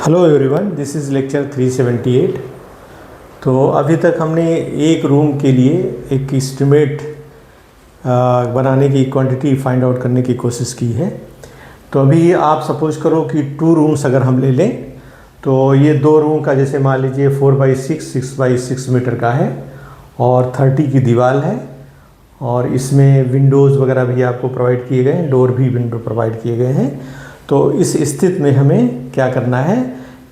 Hello everyone, this is lecture 378। तो अभी तक हमने एक रूम के लिए एक एस्टिमेट बनाने की क्वांटिटी फाइंड आउट करने की कोशिश की है। तो अभी आप सपोज करो कि 2 रूम्स अगर हम ले लें तो ये 2 रूम का जैसे मान लीजिए 4x6 6x6 मीटर का है और 30 की दीवार है और इसमें विंडोज़ वगैरह भी आपको प्रोवाइड किए गए हैं, डोर भी विंडो प्रोवाइड किए गए हैं। तो इस स्थिति में हमें क्या करना है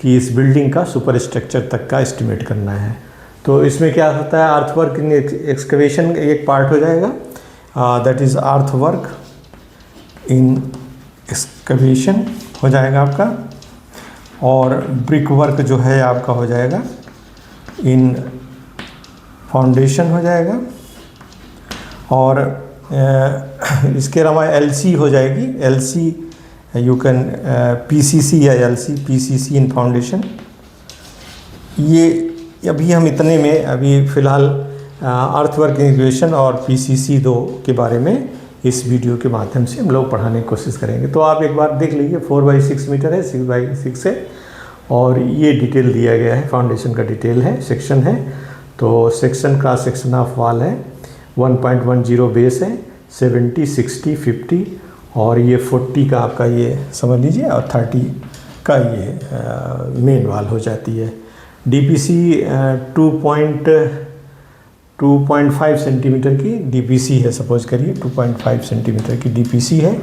कि इस बिल्डिंग का सुपर स्ट्रक्चर तक का एस्टिमेट करना है। तो इसमें क्या होता है, अर्थवर्क इन एक्सकवेशन एक पार्ट हो जाएगा, that is earthwork in excavation हो जाएगा आपका, और ब्रिक वर्क जो है आपका हो जाएगा इन फाउंडेशन हो जाएगा, और इसके अलावा एलसी हो जाएगी, एलसी यू कैन पीसीसी या एलसी, पीसीसी इन फाउंडेशन। ये अभी हम इतने में अभी फ़िलहाल अर्थवर्क इंटीग्रेशन और पीसीसी 2 के बारे में इस वीडियो के माध्यम से हम लोग पढ़ाने की कोशिश करेंगे। तो आप एक बार देख लीजिए, 4x6 मीटर है, 6x6 है, और ये डिटेल दिया गया है, फाउंडेशन का डिटेल है, सेक्शन है। तो सेक्शन का सेक्शन ऑफ वॉल है 1.10 बेस है, 70 60 50 और ये 40 का आपका ये समझ लीजिए, और 30 का ये मेन वाल हो जाती है। डीपीसी 2.5 सेंटीमीटर की डीपीसी है, सपोज करिए 2.5 सेंटीमीटर की डीपीसी है,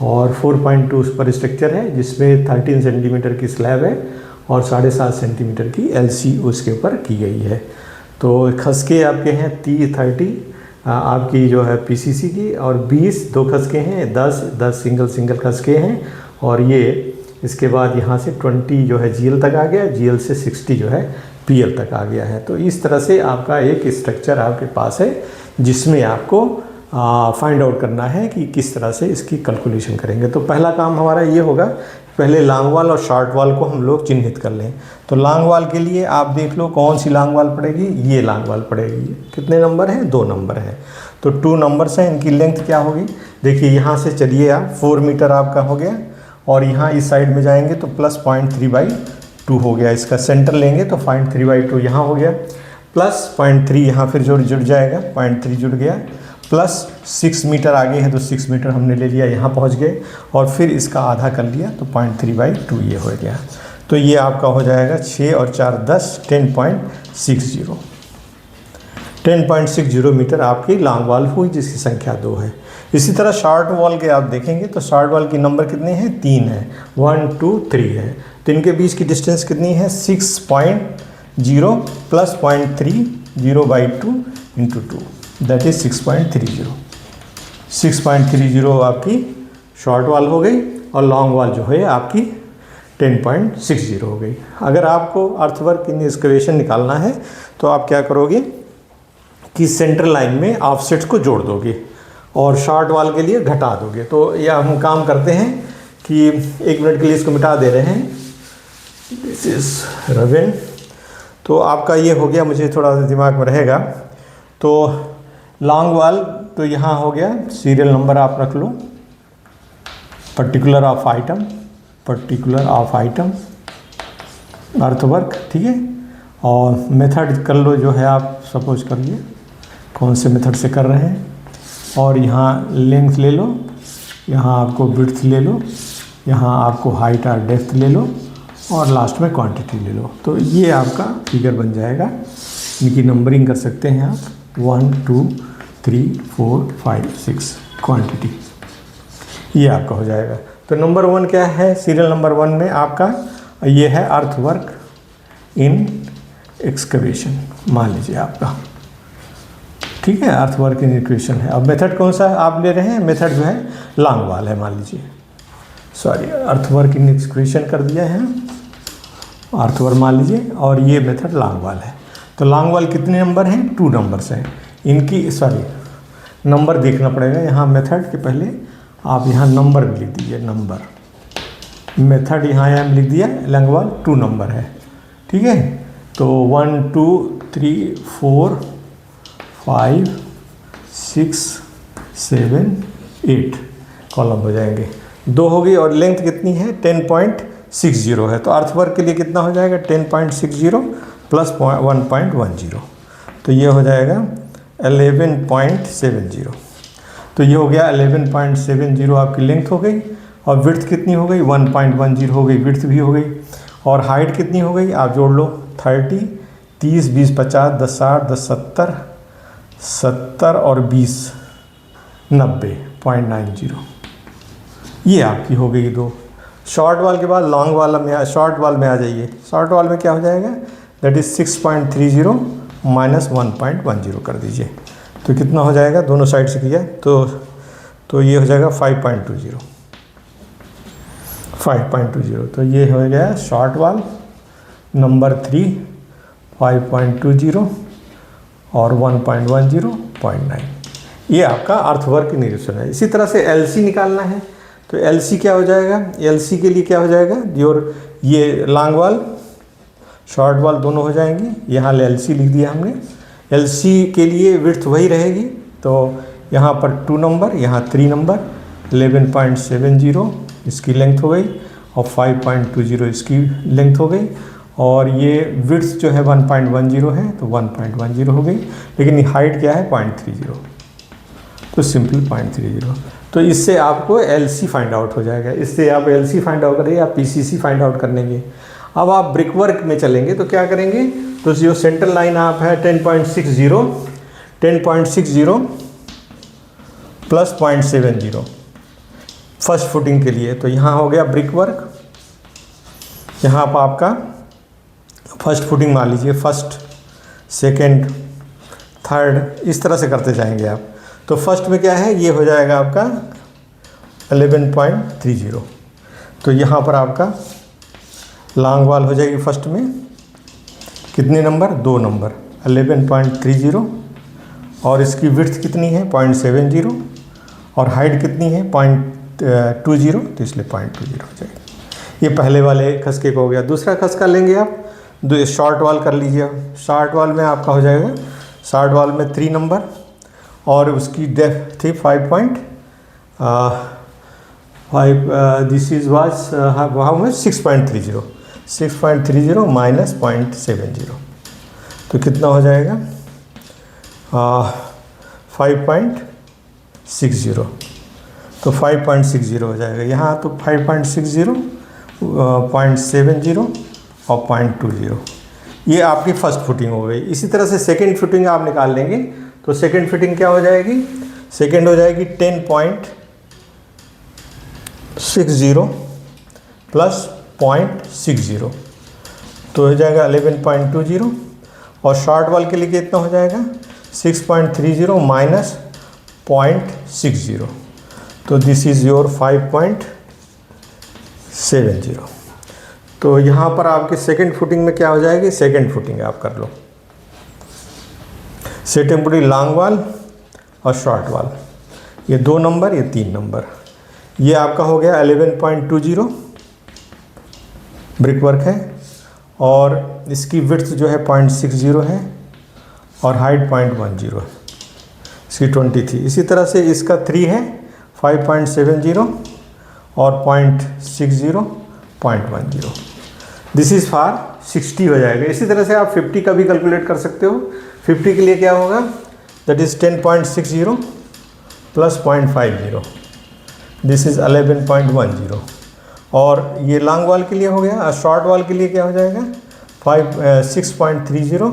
और 4.2 पर स्ट्रक्चर है जिसमें 13 सेंटीमीटर की स्लैब है और 7.5 सेंटीमीटर की एलसी उसके ऊपर की गई है। तो खसके आपके हैं 30 आपकी जो है पीसीसी की, और 20 2 खसके हैं, 10 सिंगल खसके हैं, और ये इसके बाद यहाँ से 20 जो है जीएल तक आ गया, जीएल से 60 जो है पीएल तक आ गया है। तो इस तरह से आपका एक स्ट्रक्चर आपके पास है जिसमें आपको फाइंड आउट करना है कि किस तरह से इसकी कैलकुलेशन करेंगे। तो पहला काम हमारा ये होगा, पहले लॉन्ग वाल और शॉर्ट वाल को हम लोग चिन्हित कर लें। तो लॉन्ग वाल के लिए आप देख लो कौन सी लॉन्ग वाल पड़ेगी, ये लॉन्ग वाल पड़ेगी। कितने नंबर हैं? 2 नंबर हैं। तो 2 नंबर्स हैं, इनकी लेंथ क्या होगी? देखिए यहाँ से चलिए आप 4 मीटर आपका हो गया, और यहाँ इस साइड में जाएंगे तो प्लस 0.3/2 हो गया। इसका सेंटर लेंगे तो 0.3/2 यहाँ हो गया, प्लस 0.3 यहाँ फिर जुड़ जाएगा, 0.3 जुड़ गया, प्लस 6 मीटर आगे है तो 6 मीटर हमने ले लिया, यहाँ पहुँच गए, और फिर इसका आधा कर लिया तो 0.3/2 ये हो गया। तो ये आपका हो जाएगा 6 और 4 10 10.60 मीटर आपकी लॉन्ग वॉल हुई, जिसकी संख्या 2 है। इसी तरह शॉर्ट वॉल के आप देखेंगे तो शॉर्ट वॉल की नंबर कितने हैं? 3 है, 1 2 3 है। तो इनके बीच की डिस्टेंस कितनी है? 6.0 प्लस 0.30/2 इंटू 2, दैट इज 6.30। 6.30 आपकी शॉर्ट वॉल हो गई, और लॉन्ग वॉल जो है आपकी 10.60 हो गई। अगर आपको अर्थवर्क इन एक्सकवेशन निकालना है तो आप क्या करोगे कि सेंटर लाइन में ऑफसेट्स को जोड़ दोगे और शॉर्ट वॉल के लिए घटा दोगे। तो यह हम काम करते हैं कि 1 मिनट के लिए इसको मिटा दे रहे हैं। This is ravine. तो आपका ये हो गया, मुझे थोड़ा दिमाग में रहेगा। तो लॉन्ग वॉल तो यहाँ हो गया, सीरियल नंबर आप रख लो, पर्टिकुलर ऑफ आइटम अर्थवर्क, ठीक है। और मेथड कर लो जो है, आप सपोज कर लिए कौन से मेथड से कर रहे हैं, और यहाँ लेंथ ले लो, यहाँ आपको विड्थ ले लो, यहाँ आपको हाइट और डेप्थ ले लो, और लास्ट में क्वांटिटी ले लो। तो ये आपका फिगर बन जाएगा। इनकी नंबरिंग कर सकते हैं आप, 1 2 3 4 5 6 क्वांटिटी, ये आपका हो जाएगा। तो नंबर 1 क्या है? सीरियल नंबर 1 में आपका ये है अर्थवर्क इन एक्सकवेशन, मान लीजिए आपका, ठीक है, अर्थवर्क इन एक्सकवेशन है। अब मेथड कौन सा आप ले रहे हैं? मेथड जो है लॉन्ग वाल है, मान लीजिए, सॉरी, अर्थवर्क इन एक्सकवेशन कर दिया है, अर्थवर्क मान लीजिए, और ये मेथड लॉन्ग वाल है। तो लॉन्ग वाल कितने नंबर हैं? 2 नंबर्स हैं। इनकी नंबर देखना पड़ेगा यहाँ मेथड के पहले, आप यहाँ नंबर भी लिख दीजिए, नंबर मेथड यहाँ लिख दिया, लॉन्ग वाल 2 नंबर है, ठीक है। तो 1 2 3 4 5 6 7 8 कॉलम हो जाएंगे, 2 हो गई, और लेंथ कितनी है? 60 है, तो अर्थवर्क के लिए कितना हो जाएगा 10.60 प्लस 1.10, तो ये हो जाएगा 11.70। तो ये हो गया 11.70 आपकी लेंथ हो गई, और विड्थ कितनी हो गई 1.10 हो गई, विड्थ भी हो गई। और हाइट कितनी हो गई आप जोड़ लो 30, 30, 20, 50, 10, 60, 10, 70, 70 और 20, 90.90। ये आपकी हो गई दो। शॉर्ट वाल के बाद लॉन्ग वाल में शॉर्ट वाल में आ जाइए। शॉर्ट वाल में क्या हो जाएगा, दैट इज़ 6.30 माइनस 1.10 कर दीजिए, तो कितना हो जाएगा, दोनों साइड से किया तो ये हो जाएगा 5.20। तो ये हो गया शॉर्ट वाल नंबर 3 5.20 और 1.10.9। ये आपका अर्थवर्क निरीक्षण है। इसी तरह से एलसी निकालना है, तो एलसी क्या हो जाएगा, एलसी के लिए क्या हो जाएगा, योर ये लॉन्ग वाल शॉर्ट वाल दोनों हो जाएंगे। यहाँ एलसी लिख दिया हमने। एलसी के लिए विड्थ वही रहेगी, तो यहाँ पर 2 नंबर, यहाँ 3 नंबर, 11.70 इसकी लेंथ हो गई, और 5.20 इसकी लेंथ हो गई, और ये विड्थ जो है 1.10 है, तो 1.10 हो गई, लेकिन हाइट क्या है 0.30, तो सिंपल 0.30। तो इससे आपको एलसी फाइंड आउट हो जाएगा। इससे आप एलसी फाइंड आउट करेंगे, आप पीसीसी फाइंड आउट कर लेंगे। अब आप ब्रिक वर्क में चलेंगे तो क्या करेंगे, तो जो सेंटर लाइन आप है 10.60 प्लस 0.70 फर्स्ट फुटिंग के लिए, तो यहाँ हो गया ब्रिक वर्क। यहाँ पर आपका फर्स्ट फुटिंग मान लीजिए, फर्स्ट, सेकेंड, थर्ड, इस तरह से करते जाएंगे आप। तो फर्स्ट में क्या है, ये हो जाएगा आपका 11.30, तो यहाँ पर आपका लॉन्ग वाल हो जाएगी फर्स्ट में, कितने नंबर, 2 नंबर, 11.30, और इसकी विड्थ कितनी है 0.70, और हाइट कितनी है 0.20, तो इसलिए 0.20 हो जाएगी। ये पहले वाले खसके को हो गया। दूसरा खसका लेंगे आप, शॉर्ट वाल कर लीजिए। शॉर्ट वाल में आपका हो जाएगा, शॉर्ट वाल में 3 नंबर, और उसकी डेप्थ थी 5. This is was how much 6.30 minus 0.70, तो कितना हो जाएगा 5.60, तो 5.60 हो जाएगा। यहाँ तो 5.60, 0.70 और 0.20, ये आपकी फर्स्ट फुटिंग हो गई। इसी तरह से सेकेंड फुटिंग आप निकाल लेंगे, तो सेकेंड फिटिंग क्या हो जाएगी, सेकेंड हो जाएगी 10.60 प्लस 0.60, तो हो जाएगा 11.20, और शॉर्ट वाल के लिए कितना हो जाएगा 6.30 माइनस 0.60, तो दिस इज़ योर 5.70। तो यहाँ पर आपके सेकेंड फुटिंग में क्या हो जाएगी, सेकेंड फुटिंग आप कर लो। सेकेंड फुटिंग लॉन्ग वाल और शॉर्ट वाल, ये 2 नंबर, ये 3 नंबर, ये आपका हो गया 11.20 ब्रिक वर्क है, और इसकी विड्थ जो है 0.60 है, और हाइट 0.10 है, इसकी 20 थी। इसी तरह से इसका 3 है 5.70 और 0.60 0.10, दिस इज़ फॉर 60 हो जाएगा। इसी तरह से आप 50 का भी कैलकुलेट कर सकते हो। 50 के लिए क्या होगा, that is 10.60 plus 0.50, this is 11.10, और ये लॉन्ग वाल के लिए हो गया। शॉर्ट वाल के लिए क्या हो जाएगा 6.30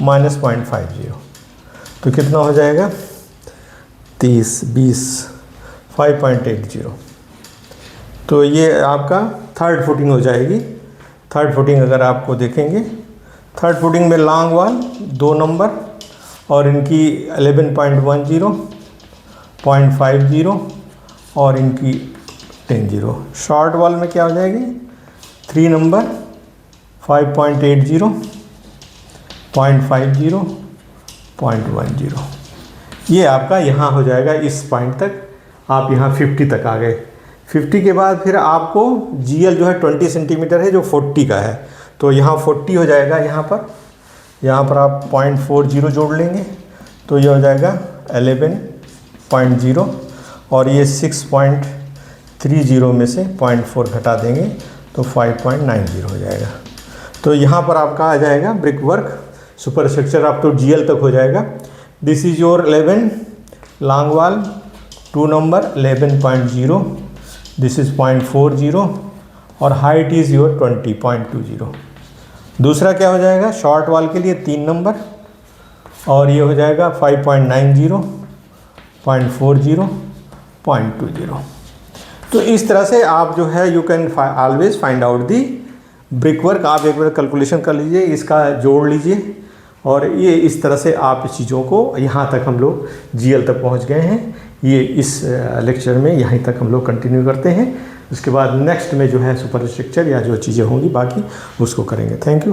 माइनस 0.50, तो कितना हो जाएगा 30, 20, 5.80, तो ये आपका थर्ड फुटिंग हो जाएगी। थर्ड फुटिंग अगर आपको देखेंगे, थर्ड फुटिंग में लॉन्ग वाल 2 नंबर, और इनकी 11.10, 0.50 और इनकी 10. शॉर्ट वाल में क्या हो जाएगी 3 नंबर, 5.80, 0.50, 0.10, ये आपका यहाँ हो जाएगा। इस पॉइंट तक आप यहाँ 50 तक आ गए। 50 के बाद फिर आपको GL जो है 20 सेंटीमीटर है, जो 40 का है, तो यहाँ 40 हो जाएगा। यहाँ पर आप 0.40 जोड़ लेंगे, तो ये हो जाएगा 11.0, और ये 6.30 में से 0.4 घटा देंगे, तो 5.90 हो जाएगा। तो यहाँ पर आपका आ जाएगा ब्रिक वर्क सुपर स्ट्रक्चर आप तो GL तक हो जाएगा। दिस इज योर 11 लॉन्ग वाल 2 नंबर 11.0, दिस इज 0.40 और हाइट इज़ योर 20.20। दूसरा क्या हो जाएगा शॉर्ट वाल के लिए 3 नंबर और ये हो जाएगा 5.90, 0.40, 0.20। तो इस तरह से आप जो है you can always find out the brick work. आप एक बार कैलकुलेशन कर लीजिए, इसका जोड़ लीजिए और ये इस तरह से आप इस चीज़ों को यहाँ तक हम लोग GL तक पहुँच गए हैं। ये इस लेक्चर में यहीं तक हम लोग कंटिन्यू करते हैं। उसके बाद नेक्स्ट में जो है सुपर स्ट्रक्चर या जो चीज़ें होंगी बाकी उसको करेंगे। Thank you.